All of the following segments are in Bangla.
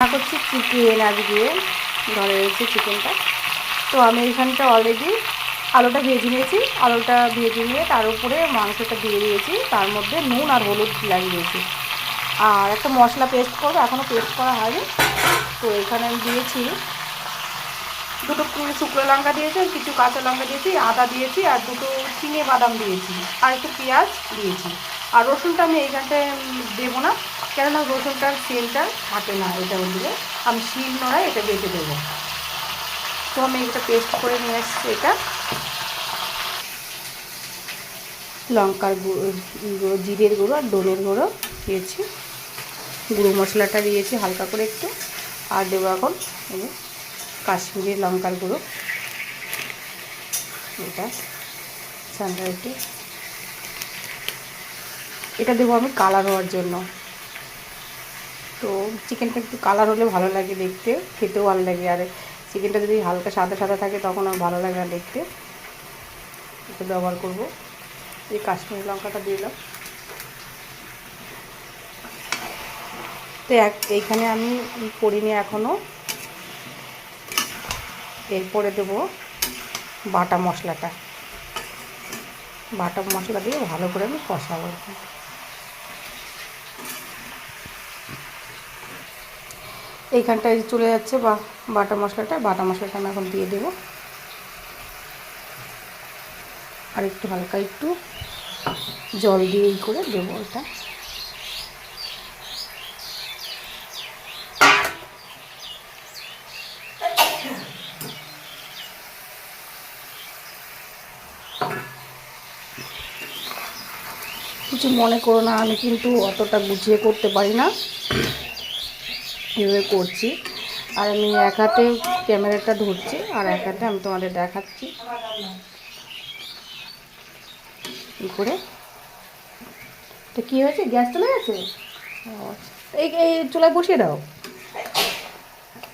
করছি চিকেন আজকে ঘরে রয়েছে চিকেনটা। তো আমি এখানটা অলরেডি আলুটা ভেজে নিয়েছি। আলুটা ভেজে নিয়ে তার উপরে মাংসটা দিয়ে দিয়েছি, তার মধ্যে নুন আর হলুদ লাগিয়েছি। আর একটা মশলা পেস্ট করবো, এখনও পেস্ট করা হয়নি। তো এখানে আমি দিয়েছি দুটো শুকনো লঙ্কা দিয়েছি, আর কিছু কাঁচা লঙ্কা দিয়েছি, আদা দিয়েছি, আর দুটো চিনে বাদাম দিয়েছি, আর একটু পেঁয়াজ দিয়েছি। আর রসুনটা আমি এইখানটায় দেবো না, কেননা রসুনটার সেন্টটা থাকে না, এটা দিলে আমি শিল নোড়ায় এটা বেটে দেবো। তো আমি এটা পেস্ট করে নিয়ে এসেছি। এটা লঙ্কার গুঁড়ো, জিরের গুঁড়ো আর ধনের গুঁড়ো দিয়েছি, গুঁড়ো মশলাটা দিয়েছি হালকা করে একটু, আর দেবো এখন কাশ্মীরি লঙ্কার গুঁড়ো, এটা সানরাইটি, এটা দেবো আমি কালার হওয়ার জন্য। তো চিকেনটা একটু কালার হলে ভালো লাগে দেখতে, খেতেও ভালো লাগে। আর চিকেনটা যদি হালকা সাদা সাদা থাকে তখন আর ভালো লাগে না দেখতে। এটা ব্যবহার করবো। এই কাশ্মীরি লঙ্কাটা দিলাম। তো এইখানে আমি করিনি এখনও। এরপরে দেবো বাটা মশলাটা, বাটা মশলা দিয়ে ভালো করে আমি কষাবো। এইখানটায় চলে যাচ্ছে বাটা মশলাটা আমি এখন দিয়ে দেবো। আর একটু হালকা একটু জল দিয়ে করে দেবো এটা। কিছু মনে করো না, আমি কিন্তু অতটা গুছিয়ে করতে পারি না, এভাবে করছি। আর আমি এক হাতে ক্যামেরাটা ধরছি আর এক হাতে আমি তোমাদের দেখাচ্ছি এই করে। তো কী হয়েছে, গ্যাস চলে গেছে? এই এই চুলায় বসিয়ে দাও,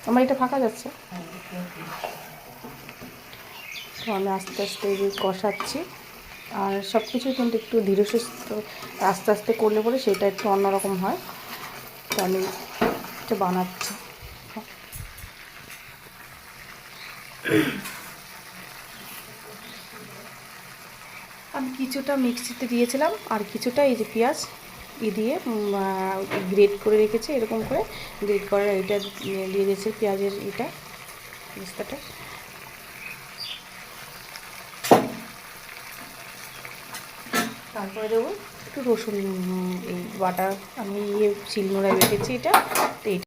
আমার এটা ফাঁকা যাচ্ছে। তো আমি আস্তে আস্তে কষাচ্ছি। আর সব কিছুই কিন্তু একটু ধীরে সুস্থ আস্তে আস্তে করলে পরে সেটা একটু অন্যরকম হয়। তো আমি এটা বানাচ্ছি। আমি কিছুটা মিক্সিতে দিয়েছিলাম, আর কিছুটা এই যে পেঁয়াজ দিয়ে গ্রেট করে রেখেছি, এরকম করে গ্রেট করে এটা দিয়ে দিয়েছি, পেঁয়াজের এটা পেস্তাটা। তারপরে দেবো একটু রসুন, এই বাটা আমি শিলনোড়ায় রেখেছি এটা, তো এটা